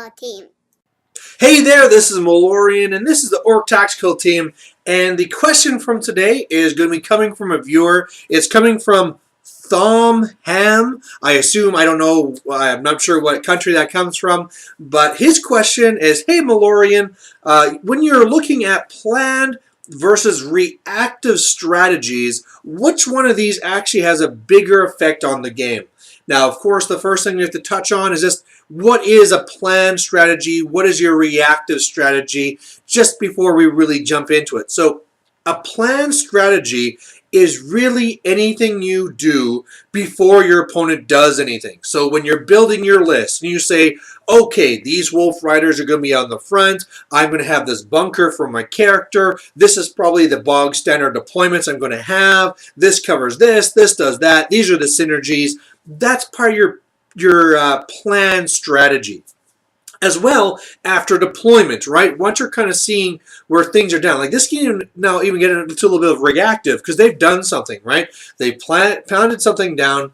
team. Hey there, this is Malorian, and this is the Orc Tactical team. And the question from today is going to be coming from a viewer. It's coming from Thom Ham. I assume, I don't know, I'm not sure what country that comes from. But his question is, hey Malorian, when you're looking at planned versus reactive strategies, which one of these actually has a bigger effect on the game? Now, of course, the first thing we have to touch on is just what is a planned strategy? What is your reactive strategy? Just before we really jump into it. So, a planned strategy is really anything you do before your opponent does anything. So when you're building your list and you say, okay, these wolf riders are going to be on the front, I'm going to have this bunker for my character, this is probably the bog standard deployments I'm going to have, this covers this does that, these are the synergies. That's part of your planned strategy. As well, after deployment, right? Once you're kind of seeing where things are down, like this can now even get into a little bit of reactive because they've done something, right? They pounded something down.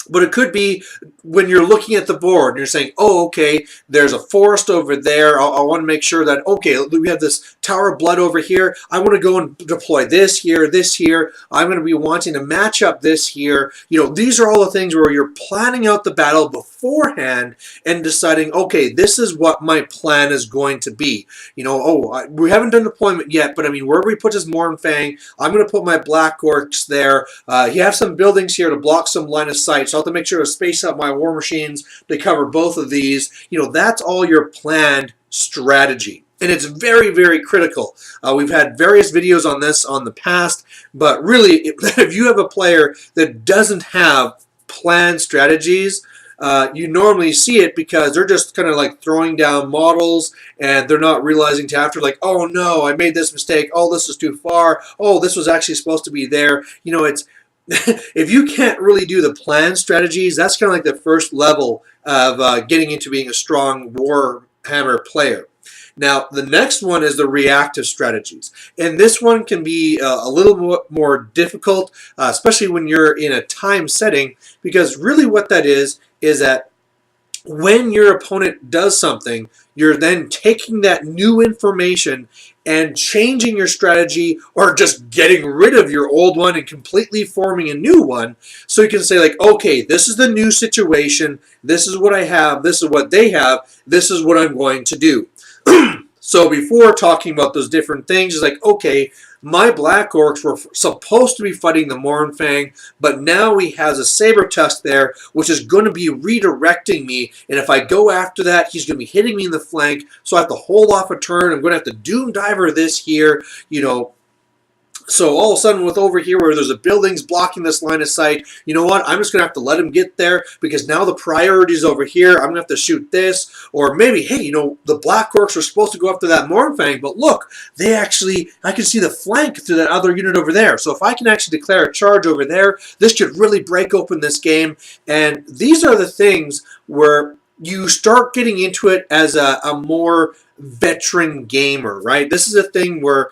But it could be when you're looking at the board and you're saying, oh, okay, there's a forest over there. I want to make sure that, okay, we have this Tower of Blood over here. I want to go and deploy this here, this here. I'm going to be wanting to match up this here. You know, these are all the things where you're planning out the battle beforehand and deciding, okay, this is what my plan is going to be. You know, we haven't done deployment yet, but I mean, wherever he puts his Mornfang, I'm going to put my Black Orcs there. You have some buildings here to block some line of sight. So I have to make sure to space out my war machines to cover both of these. You know, that's all your planned strategy. And it's very, very critical. We've had various videos on this on the past, but really, if you have a player that doesn't have planned strategies, you normally see it because they're just kind of like throwing down models and they're not realizing to after like, oh no, I made this mistake. Oh, this is too far. Oh, this was actually supposed to be there. You know, it's if you can't really do the plan strategies, that's kind of like the first level of getting into being a strong Warhammer player. Now, the next one is the reactive strategies. And this one can be a little more difficult, especially when you're in a time setting, because really what that is that when your opponent does something, you're then taking that new information and changing your strategy or just getting rid of your old one and completely forming a new one. So you can say like, okay, this is the new situation. This is what I have. This is what they have. This is what I'm going to do. So before talking about those different things, it's like, okay, my Black Orcs were supposed to be fighting the Mornfang, but now he has a Saber Tusk there, which is going to be redirecting me. And if I go after that, he's going to be hitting me in the flank. So I have to hold off a turn. I'm going to have to Doom Diver this here, you know. So all of a sudden with over here where there's a buildings blocking this line of sight, you know what, I'm just going to have to let him get there because now the priority is over here. I'm going to have to shoot this. Or maybe, hey, you know, the Black Orcs were supposed to go after that Mornfang, but look, they actually, I can see the flank through that other unit over there. So if I can actually declare a charge over there, this should really break open this game. And these are the things where you start getting into it as a more veteran gamer, right? This is a thing where,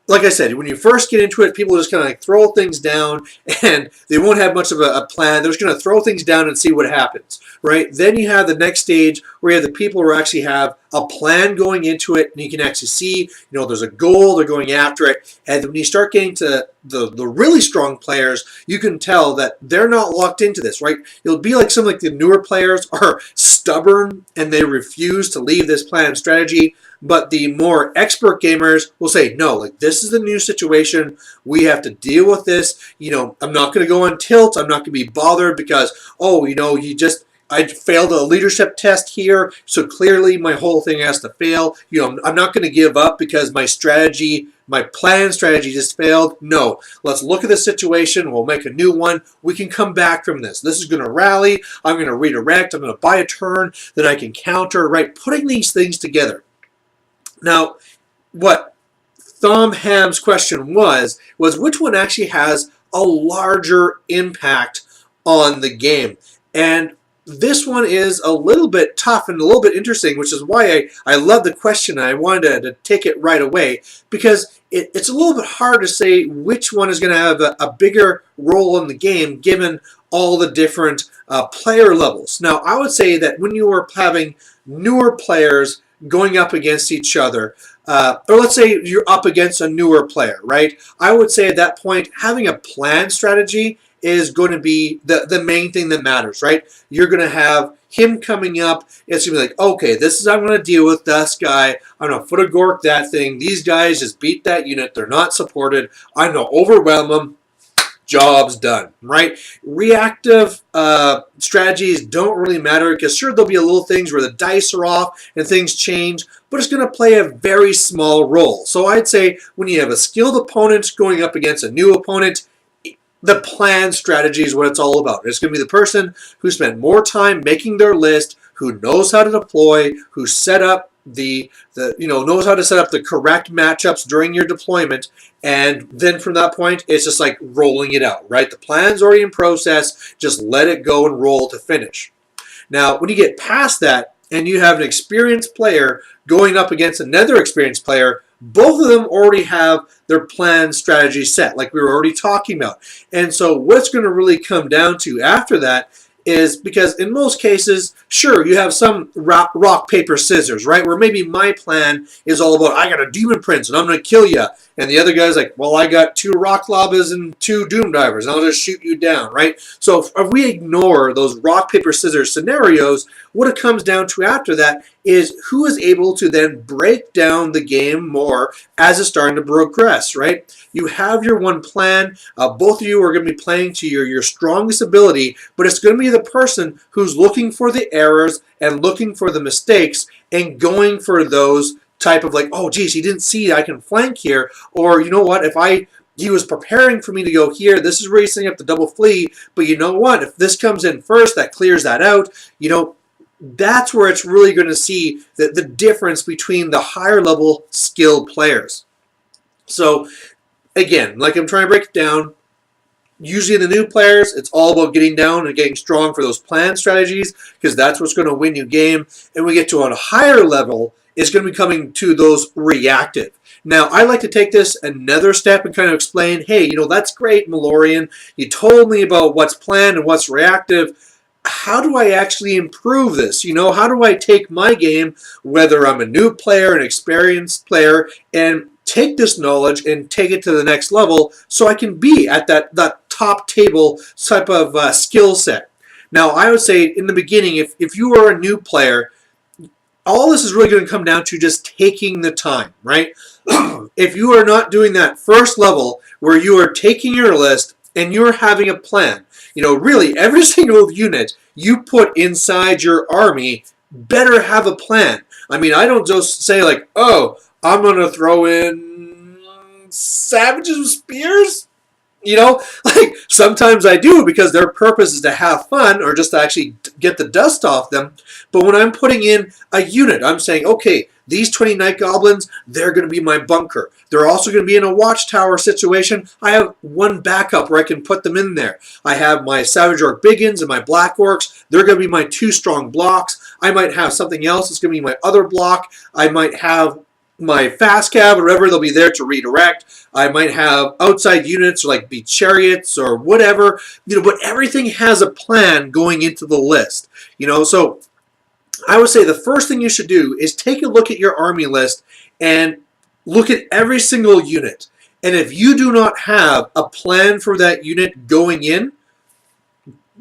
like I said, when you first get into it, people just kind of like throw things down and they won't have much of a plan. They're just going to throw things down and see what happens, right? Then you have the next stage where you have the people who actually have a plan going into it and you can actually see, you know, there's a goal, they're going after it. And when you start getting to the really strong players, you can tell that they're not locked into this, right? It'll be like some like the newer players are stubborn and they refuse to leave this plan and strategy. But the more expert gamers will say, no, like this is the new situation. We have to deal with this. You know, I'm not going to go on tilt. I'm not going to be bothered because, oh, you know, I failed a leadership test here. So clearly my whole thing has to fail. You know, I'm not going to give up because my strategy, my plan strategy just failed. No, let's look at the situation. We'll make a new one. We can come back from this. This is going to rally. I'm going to redirect. I'm going to buy a turn. Then I can counter, right? Putting these things together. Now, what Thom Ham's question was which one actually has a larger impact on the game? And this one is a little bit tough and a little bit interesting, which is why I love the question. I wanted to take it right away because it's a little bit hard to say which one is going to have a bigger role in the game given all the different player levels. Now, I would say that when you are having newer players going up against each other, or let's say you're up against a newer player, right? I would say at that point, having a planned strategy is going to be the main thing that matters, right? You're going to have him coming up. It's going to be like, okay, this is how I'm going to deal with this guy. I'm going to foot a gork that thing. These guys just beat that unit. They're not supported. I'm going to overwhelm them. Job's done, right? Reactive strategies don't really matter because sure, there'll be a little things where the dice are off and things change, but it's going to play a very small role. So I'd say when you have a skilled opponent going up against a new opponent, the planned strategy is what it's all about. It's going to be the person who spent more time making their list, who knows how to deploy, who set up knows how to set up the correct matchups during your deployment, and then from that point, it's just like rolling it out, right? The plan's already in process, just let it go and roll to finish. Now, when you get past that and you have an experienced player going up against another experienced player, both of them already have their planned strategy set, like we were already talking about. And so what's going to really come down to after that is, because in most cases, sure, you have some rock, paper, scissors, right? Where maybe my plan is all about, I got a demon prince and I'm going to kill you. And the other guy's like, well, I got 2 rock lobas and 2 doom divers. And I'll just shoot you down, right? So if we ignore those rock, paper, scissors scenarios, what it comes down to after that is who is able to then break down the game more as it's starting to progress, right? You have your one plan. Both of you are going to be playing to your strongest ability, but it's going to be the person who's looking for the errors and looking for the mistakes and going for those type of like, oh, geez, he didn't see I can flank here. Or, you know what, he was preparing for me to go here. This is where he's setting up the double flee. But you know what? If this comes in first, that clears that out. You know, that's where it's really going to see the difference between the higher level skilled players. So, again, like I'm trying to break it down, usually the new players, it's all about getting down and getting strong for those planned strategies because that's what's going to win you game. And we get to a higher level, it's going to be coming to those reactive. Now, I like to take this another step and kind of explain, hey, you know, that's great, Malorian. You told me about what's planned and what's reactive. How do I actually improve this? You know, how do I take my game, whether I'm a new player, an experienced player, and take this knowledge and take it to the next level so I can be at that top table type of skill set? Now, I would say in the beginning, if you are a new player, all this is really going to come down to just taking the time, right? If you are not doing that first level where you are taking your list and you're having a plan, you know, really every single unit you put inside your army better have a plan. I mean, I don't just say like, oh, I'm going to throw in savages with spears. You know, like sometimes I do because their purpose is to have fun or just to actually get the dust off them. But when I'm putting in a unit, I'm saying, okay, these 20 night goblins, they're going to be my bunker. They're also going to be in a watchtower situation. I have one backup where I can put them in there. I have my savage orc biggins and my black orcs. They're going to be my 2 strong blocks. I might have something else that's going to be my other block. I might have my fast cab or whatever, they'll be there to redirect. I might have outside units like be chariots or whatever, you know, but everything has a plan going into the list, you know. So I would say the first thing you should do is take a look at your army list and look at every single unit. And if you do not have a plan for that unit going in,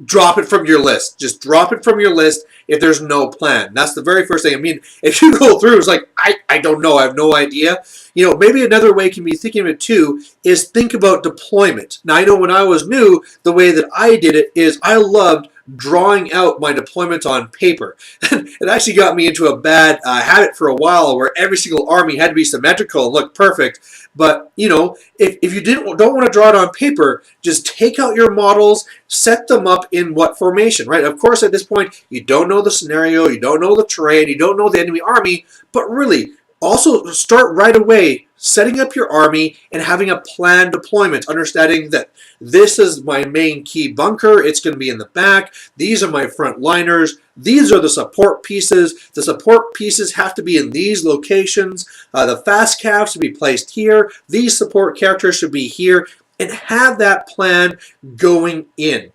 drop it from your list. Just drop it from your list if there's no plan. That's the very first thing. I mean, if you go through, it's like, I don't know. I have no idea. You know, maybe another way can be thinking of it too is think about deployment. Now, I know when I was new, the way that I did it is I loved drawing out my deployments on paper. It actually got me into a bad habit for a while where every single army had to be symmetrical and look perfect. But, you know, if you don't want to draw it on paper, just take out your models, set them up in what formation, right? Of course, at this point, you don't know the scenario, you don't know the terrain, you don't know the enemy army, but really, also start right away setting up your army and having a planned deployment, understanding that this is my main key bunker, it's going to be in the back, these are my front liners, these are the support pieces, the support pieces have to be in these locations, the fast calves should be placed here, these support characters should be here, and have that plan going in.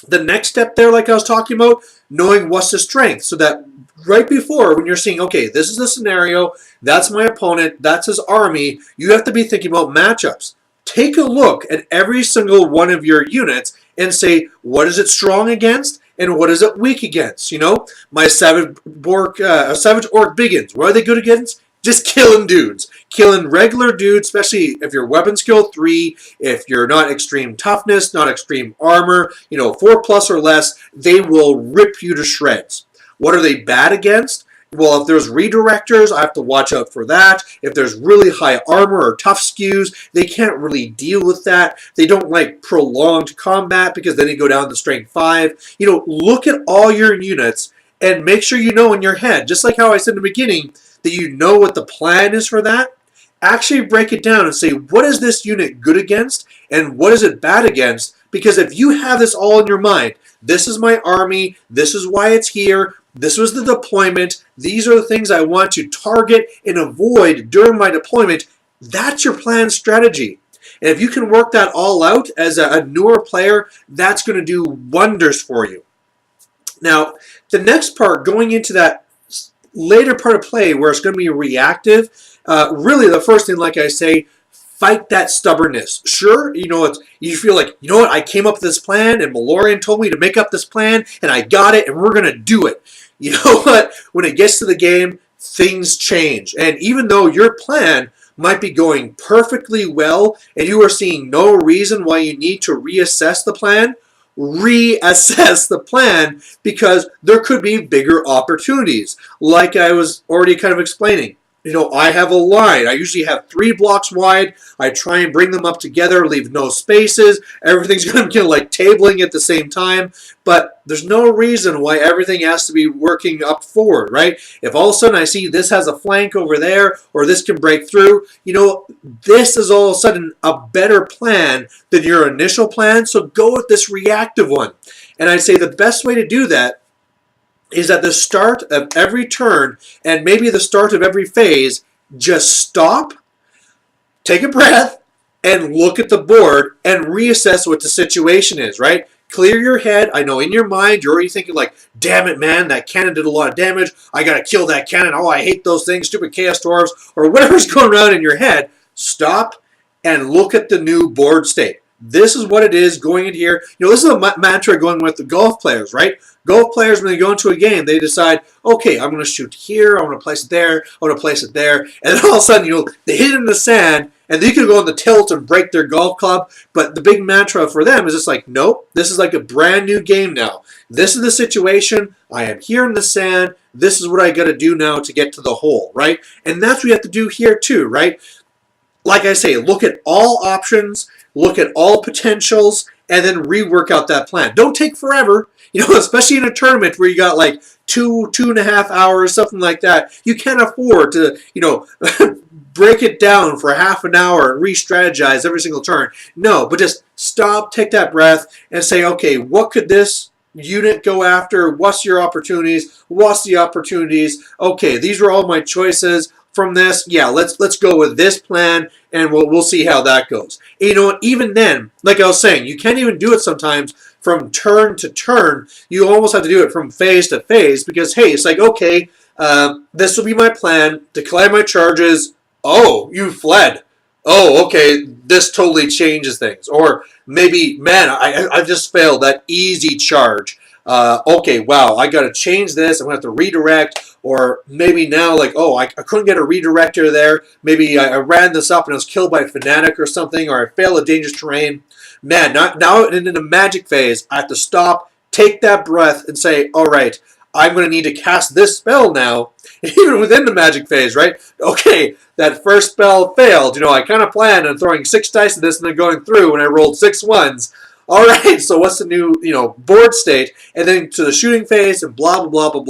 The next step there, like I was talking about, knowing what's the strength, so that right before, when you're seeing, okay, this is the scenario, that's my opponent, that's his army, you have to be thinking about matchups. Take a look at every single one of your units and say, what is it strong against and what is it weak against? You know, my Savage Orc Biggins, what are they good against? Just killing dudes. Killing regular dudes, especially if you're weapon skill 3, if you're not extreme toughness, not extreme armor, 4+ or less, they will rip you to shreds. What are they bad against? Well, if there's redirectors, I have to watch out for that. If there's really high armor or tough skews, they can't really deal with that. They don't like prolonged combat because then they go down to strength 5. Look at all your units and make sure you know in your head, just like how I said in the beginning, that you know what the plan is for that. Actually break it down and say, what is this unit good against and what is it bad against? Because if you have this all in your mind, this is my army, this is why it's here, this was the deployment, these are the things I want to target and avoid during my deployment, that's your plan strategy. And if you can work that all out as a newer player, that's going to do wonders for you. Now, the next part, going into that later part of play where it's going to be reactive, really the first thing, like I say, fight that stubbornness. Sure, you feel like, what, I came up with this plan and Malorian told me to make up this plan and I got it and we're going to do it. You know what? When it gets to the game, things change. And even though your plan might be going perfectly well and you are seeing no reason why you need to reassess the plan, because there could be bigger opportunities. Like I was already kind of explaining. I have a line. I usually have 3 blocks wide. I try and bring them up together, leave no spaces. Everything's going to be like tabling at the same time. But there's no reason why everything has to be working up forward, right? If all of a sudden I see this has a flank over there or this can break through, this is all of a sudden a better plan than your initial plan. So go with this reactive one. And I'd say the best way to do that is at the start of every turn and maybe the start of every phase, just stop, take a breath, and look at the board and reassess what the situation is, right? Clear your head. I know in your mind you're already thinking like, damn it, man, that cannon did a lot of damage. I got to kill that cannon. Oh, I hate those things, stupid Chaos Dwarves, or whatever's going around in your head. Stop and look at the new board state. This is what it is going in here. This is a mantra going with the golf players, right? Golf players, when they go into a game, they decide, okay, I'm going to shoot here, I'm going to place it there, I'm going to place it there. And then all of a sudden, they hit it in the sand, and they could go on the tilt and break their golf club. But the big mantra for them is just like, nope, this is like a brand new game now. This is the situation. I am here in the sand. This is what I got to do now to get to the hole, right? And that's what you have to do here too, right? Like I say, look at all options, look at all potentials, and then rework out that plan. Don't take forever, especially in a tournament where you got like 2.5 hours, something like that. You can't afford to, break it down for half an hour and re-strategize every single turn. No, but just stop, take that breath, and say, okay, what could this unit go after? What's your opportunities? What's the opportunities? Okay, these are all my choices. From this, yeah, let's go with this plan, and we'll see how that goes. And even then, like I was saying, you can't even do it sometimes from turn to turn. You almost have to do it from phase to phase because, hey, it's like, okay, this will be my plan. Declare my charges. Oh, you fled. Oh, okay, this totally changes things. Or maybe, man, I just failed that easy charge. Okay, wow, I got to change this. I'm going to have to redirect. Or maybe now, like, oh, I couldn't get a redirector there. Maybe I ran this up and I was killed by a fanatic or something, or I failed a dangerous terrain. Man, now in the magic phase, I have to stop, take that breath, and say, all right, I'm going to need to cast this spell now, even within the magic phase, right? Okay, that first spell failed. I kind of planned on throwing 6 dice at this and then going through when I rolled 6 ones. All right, so what's the new, board state? And then to the shooting phase and blah, blah, blah, blah,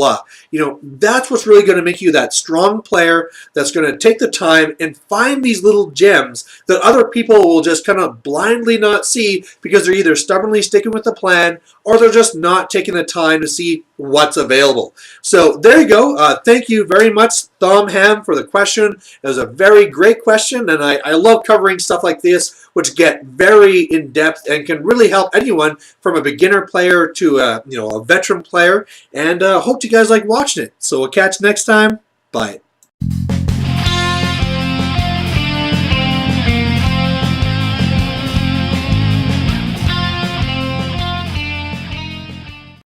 blah. That's what's really going to make you that strong player that's going to take the time and find these little gems that other people will just kind of blindly not see because they're either stubbornly sticking with the plan or they're just not taking the time to see what's available. So there you go. Thank you very much, Thom Ham, for the question. It was a very great question, and I love covering stuff like this, which get very in-depth and can really help anyone from a beginner player to a veteran player. And hope you guys like watching it. So we'll catch you next time. Bye.